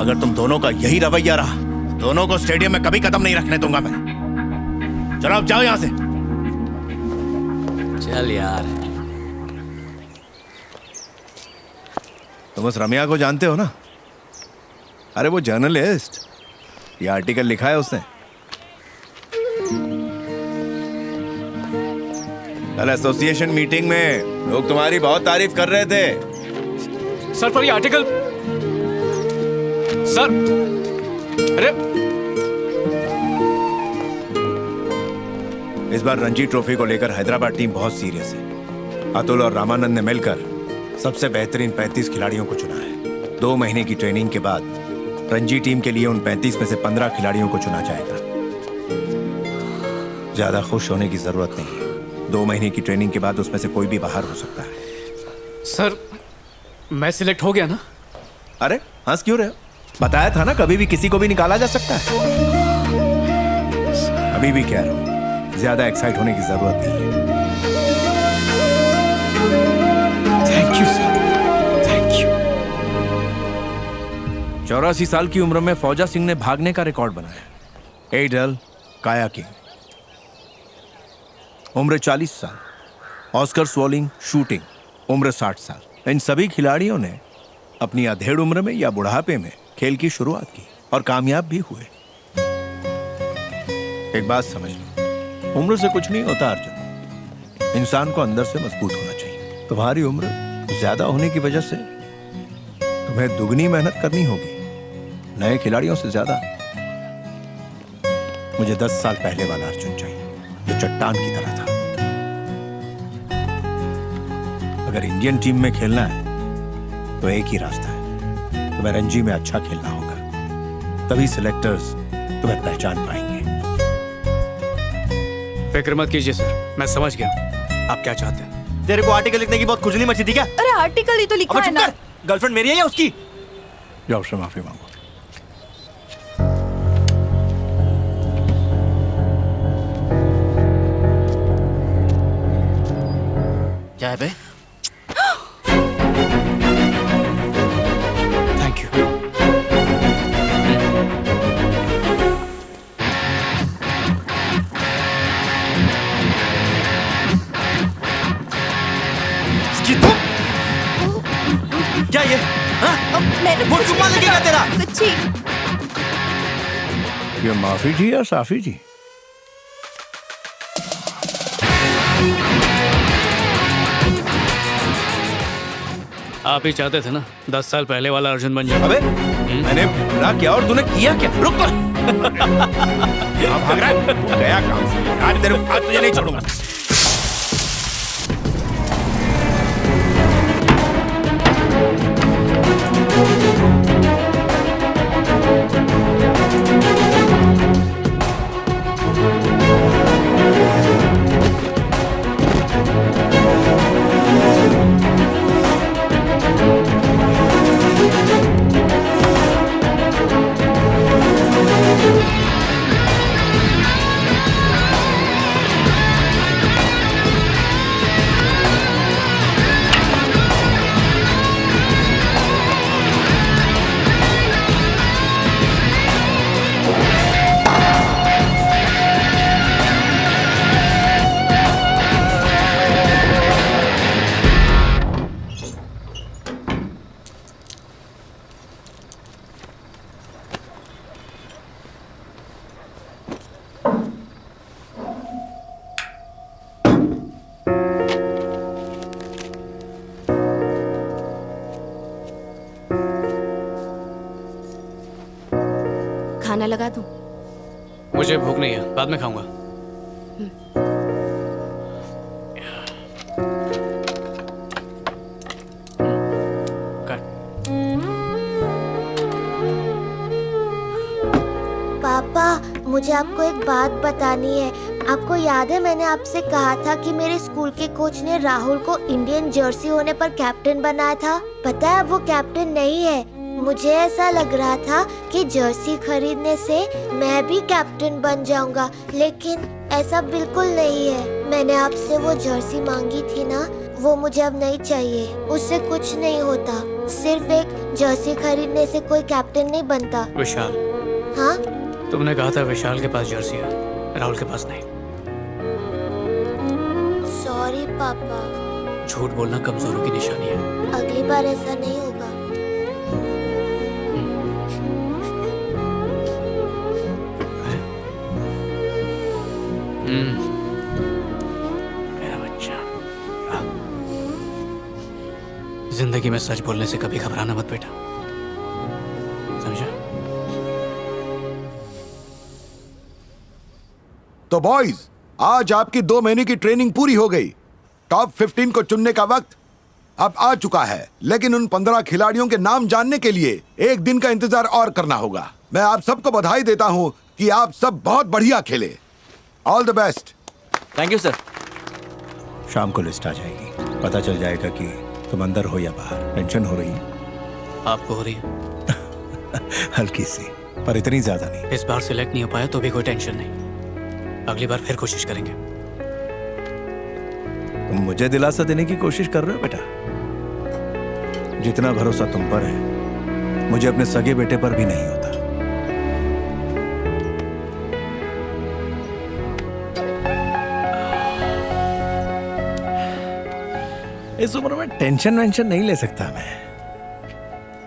अगर तुम दोनों का यही रवैया रहा, दोनों को स्टेडियम में कभी कदम नहीं रखने दूंगा मैं। चलो अब जाओ यहां से। चल यार। तुम उस रम्या को जानते हो ना? अरे वो जर्नलिस्ट, ये आर्टिकल लिखा है उसने। कल एसोसिएशन मीटिंग में लोग तुम्हारी बहुत तारीफ कर रहे थे। सर पर ये आर्टिकल, सर, अरे इस बार रणजी ट्रॉफी को लेकर हैदराबाद टीम बहुत सीरियस है। अतुल और रामानंद ने मिलकर सबसे बेहतरीन 35 खिलाड़ियों को चुना है। 2 महीने की ट्रेनिंग के बाद रणजी टीम के लिए उन 35 में से 15 खिलाड़ियों को चुना जाएगा। ज्यादा खुश होने की जरूरत नहीं है। 2 महीने की ट्रेनिंग के बाद उसमें से कोई भी बाहर हो सकता है। सर, मैं सिलेक्ट हो गया ना? अरे हंस क्यों रहे हो? बताया था ना, कभी भी किसी को भी निकाला जा सकता है। अभी भी कह रहा हूं, ज्यादा एक्साइट होने की जरूरत नहीं है। Thank you sir, thank you. 84 साल की उम्र में फौजा सिंह ने भागने का रिकॉर्ड बनाया। एडल कायाकिंग, उम्र 40 साल। ऑस्कर स्वॉलिंग शूटिंग, उम्र 60 साल। इन सभी खिलाड़ियों ने अपनी अधेड़ उम्र में या बुढ़ापे में खेल की शुरुआत की और कामयाब भी हुए। एक बात समझ लो, उम्र से कुछ नहीं होता अर्जुन। इंसान को अंदर से मजबूत होना चाहिए। तुम्हारी उम्र ज्यादा होने की वजह से तुम्हें दुगनी मेहनत करनी होगी, नए खिलाड़ियों से ज्यादा। मुझे 10 साल पहले वाला अर्जुन चाहिए जो चट्टान की तरह था। अगर इंडियन टीम में खेलना है तो एक ही रास्ता है, तुम्हें रणजी में अच्छा खेलना होगा। तभी सिलेक्टर्स तुम्हें पहचान पाएंगे। फिक्र मत कीजिए सर, मैं समझ गया आप क्या चाहते हैं। तेरे को आर्टिकल लिखने की बहुत खुजली मची थी क्या? अरे आर्टिकल ही तो लिखा है ना। गर्लफ्रेंड मेरी है या उसकी? जाओ उससे माफी मांगो। क्या है बे? Thank you. क्या ये? हाँ? मैंने वो कुछ चुम्मा नहीं लगेगा किया, तेरा? सच्ची। ये माफी थी या साफी थी? आप ही चाहते थे ना 10 साल पहले वाला अर्जुन बन जाओ। अबे मैंने बुरा किया और तूने किया क्या? रुक तो। कहाँ भाग रहा है? तू गया काम से। आज तेरे आज तुझे नहीं छोड़ूंगा। खाना लगा दूं? मुझे भूख नहीं है, बाद में खाऊंगा। पापा, मुझे आपको एक बात बतानी है। आपको याद है मैंने आपसे कहा था कि मेरे स्कूल के कोच ने राहुल को इंडियन जर्सी होने पर कैप्टन बनाया था। पता है अब वो कैप्टन नहीं है। मुझे ऐसा लग रहा था कि जर्सी खरीदने से मैं भी कैप्टन बन जाऊंगा, लेकिन ऐसा बिल्कुल नहीं है। मैंने आपसे वो जर्सी मांगी थी ना, वो मुझे अब नहीं चाहिए। उससे कुछ नहीं होता। सिर्फ एक जर्सी खरीदने से कोई कैप्टन नहीं बनता। विशाल, हाँ, तुमने कहा था विशाल के पास जर्सी है, राहुल के पास नहीं। सॉरी पापा, झूठ बोलना कमजोरों की निशानी है। अगली बार ऐसा नहीं होगा। मेरा बच्चा, जिंदगी में सच बोलने से कभी घबराना मत बेटा, समझा? तो बॉयज, आज आपकी 2 महीने की ट्रेनिंग पूरी हो गई। टॉप 15 को चुनने का वक्त अब आ चुका है, लेकिन उन 15 खिलाड़ियों के नाम जानने के लिए 1 दिन का इंतजार और करना होगा। मैं आप सबको बधाई देता हूं कि आप सब बहुत बढ़िया खेले। All the best. Thank you sir. शाम को लिस्ट आ जाएगी, पता चल जाएगा कि तुम अंदर हो या बाहर। टेंशन हो रही है? आपको हो रही है? हल्की सी, पर इतनी ज्यादा नहीं। इस बार सिलेक्ट नहीं हो पाया तो भी कोई टेंशन नहीं, अगली बार फिर कोशिश करेंगे। तुम मुझे दिलासा देने की कोशिश कर रहे हो बेटा? जितना भरोसा तुम पर है, मुझे अपने सगे बेटे पर भी नहीं होता। इस उम्र में टेंशन वेंशन नहीं ले सकता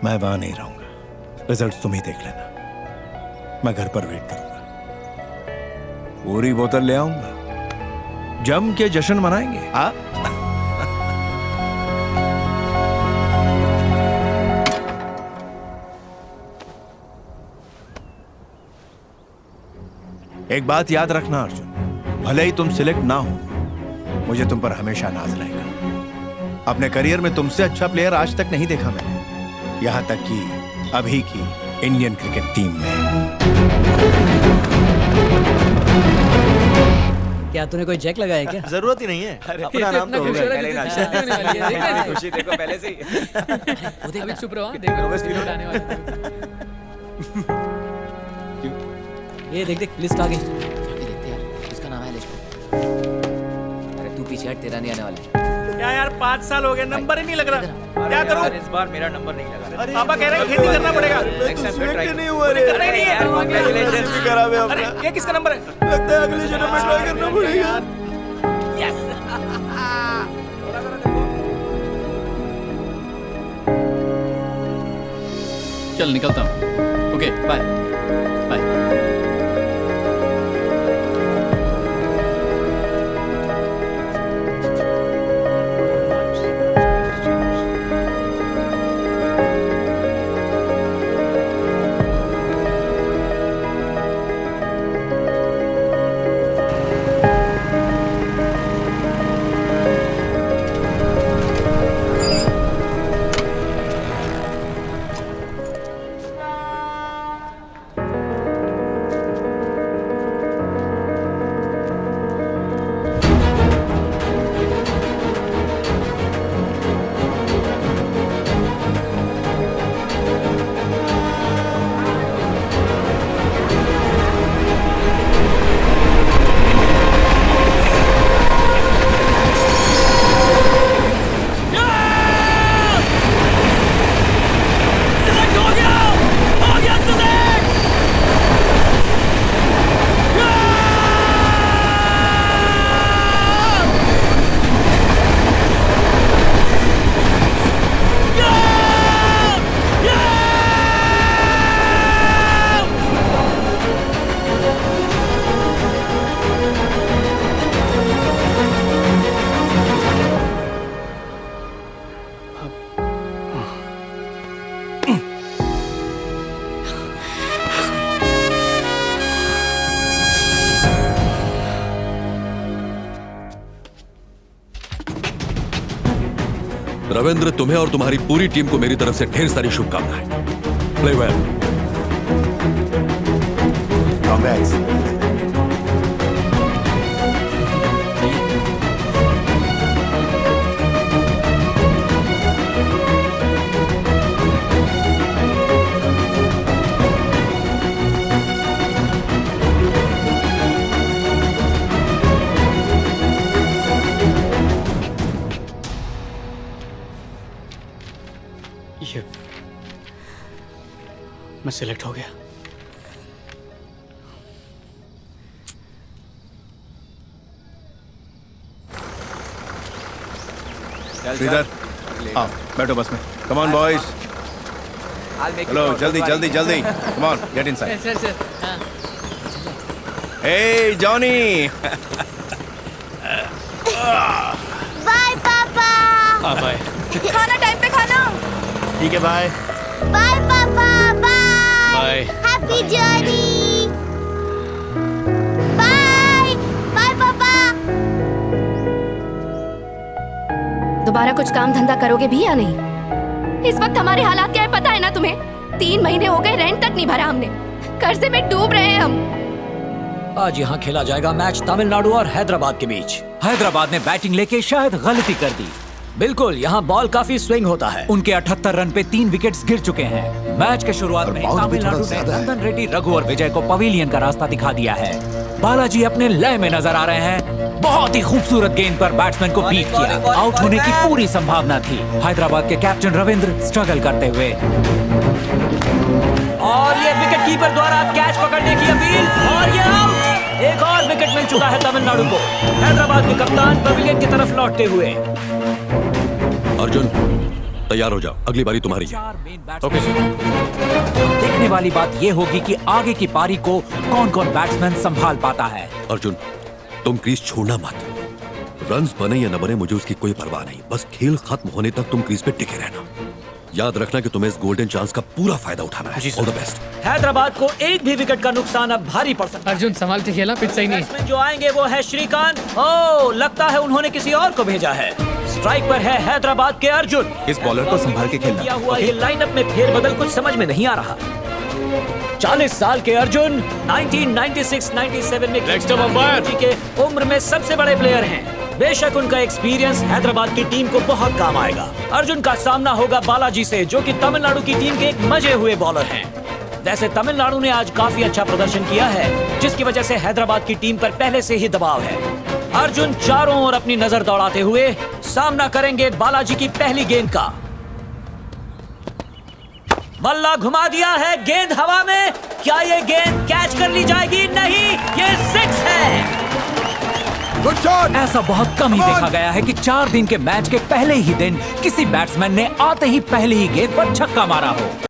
मैं वहां नहीं रहूंगा। रिजल्ट तुम ही देख लेना, मैं घर पर वेट करूंगा। पूरी बोतल ले आऊंगा, जम के जश्न मनाएंगे। हाँ, एक बात याद रखना अर्जुन, भले ही तुम सिलेक्ट ना हो, मुझे तुम पर हमेशा नाज रहेगा। अपने करियर में तुमसे अच्छा प्लेयर आज तक नहीं देखा मैंने, यहां तक कि अभी की इंडियन क्रिकेट टीम में। क्या तूने कोई जैक लगाया क्या? जरूरत ही नहीं है, अपना नाम तो होगा। खुशी देखो पहले से ही। अभी चुप रहो, देखो स्पीड आने वाला। ये देख लिस्ट आ गई। देखते यार, इसका नाम है लिस्ट में। अरे तू पीछे हट, तेरा नहीं आने वाला। क्या यार, 5 साल हो गए, नंबर ही नहीं लग रहा। क्या करूं? इस बार मेरा नंबर नहीं लगा। पापा कह रहे हैं खेती करना पड़ेगा। नहीं हुआ रे। कर ही नहीं है। Congratulations। खराब है अपना। ये किसका नंबर है? लगता है अगले जन्म में ट्राई करना पड़ेगा। यस। चल निकलता हूँ। Okay bye bye. रविंद्र, तुम्हें और तुम्हारी पूरी टीम को मेरी तरफ से ढेर सारी शुभकामनाएं। Play well. कांग्रेट्स। ये मैं सिलेक्ट हो गया। श्रीधर आओ बैठो बस में। कम ऑन बॉयज, चलो जल्दी जल्दी जल्दी, come on get inside. Sir sir हाँ hey Johnny. Bye papa. Bye. खाना टाइम पे खाना। ठीक है bye. Bye papa. Bye. Bye. Happy journey. Bye bye papa. दोबारा कुछ काम धंधा करोगे भी या नहीं? इस वक्त हमारे हालात क्या है पता है ना तुम्हें? 3 महीने हो गए, रेंट तक नहीं भरा हमने, कर्जे में डूब रहे हैं हम। आज यहाँ खेला जाएगा मैच तमिलनाडु और हैदराबाद के बीच। हैदराबाद ने बैटिंग लेके शायद गलती कर दी। बिल्कुल, यहाँ बॉल काफी स्विंग होता है। उनके 78 रन पे 3 विकेट्स गिर चुके हैं। मैच के शुरुआत में तमिलनाडु ने नंदन रेड्डी, रघु और विजय को पवेलियन का रास्ता दिखा दिया है। बालाजी अपने लय में नजर आ रहे हैं। बहुत ही खूबसूरत गेंद पर बैट्समैन को बीट किया। आउट होने की पूरी संभावना थी। हैदराबाद के कैप्टन रविंद्र स्ट्रगल करते हुए, और ये विकेट कीपर द्वारा कैच पकड़ने की अपील, और ये आउट। एक और विकेट मिल चुका है तमिलनाडु को। हैदराबाद के कप्तान पवेलियन की तरफ लौटते हुए। अर्जुन तैयार हो जाओ, अगली बारी तुम्हारी है। Okay sir. देखने वाली बात ये होगी कि आगे की पारी को कौन कौन बैट्समैन संभाल पाता है। अर्जुन तुम क्रीज छोड़ना मत। रन्स बने या न बने मुझे उसकी कोई परवाह नहीं, बस खेल खत्म होने तक तुम क्रीज पे टिके रहना। याद रखना कि तुम्हें इस गोल्डन चांस का पूरा फायदा उठाना है। All the best. हैदराबाद को एक भी विकेट का नुकसान अब भारी पड़ सकता है। अर्जुन संभाल के खेला, पिच सही नहीं। बैट्समैन जो आएंगे वो है श्रीकांत। ओह, लगता है उन्होंने किसी और को भेजा है। स्ट्राइक पर है हैदराबाद के अर्जुन। इस बॉलर को संभाल के खेलना। किया हुआ ये लाइनअप में फेरबदल कुछ समझ में नहीं आ रहा। 40 साल के अर्जुन 1996-97 में जी के उम्र में सबसे बड़े प्लेयर हैं। बेशक उनका एक्सपीरियंस हैदराबाद की टीम को बहुत काम आएगा। अर्जुन का सामना होगा बालाजी से, जो कि तमिलनाडु की टीम के एक मजे हुए बॉलर हैं। वैसे तमिलनाडु ने आज काफी अच्छा प्रदर्शन किया है, जिसकी वजह से हैदराबाद की टीम पर पहले से ही दबाव है। अर्जुन चारों ओर अपनी नजर दौड़ाते हुए सामना करेंगे बालाजी की पहली गेंद का। बल्ला घुमा दिया है, गेंद हवा में। क्या ये गेंद कैच कर ली जाएगी? नहीं, ये 6 है। Good shot. ऐसा बहुत कम ही देखा गया है कि 4 दिन के मैच के पहले ही दिन किसी बैट्समैन ने आते ही पहले ही गेंद पर छक्का मारा हो।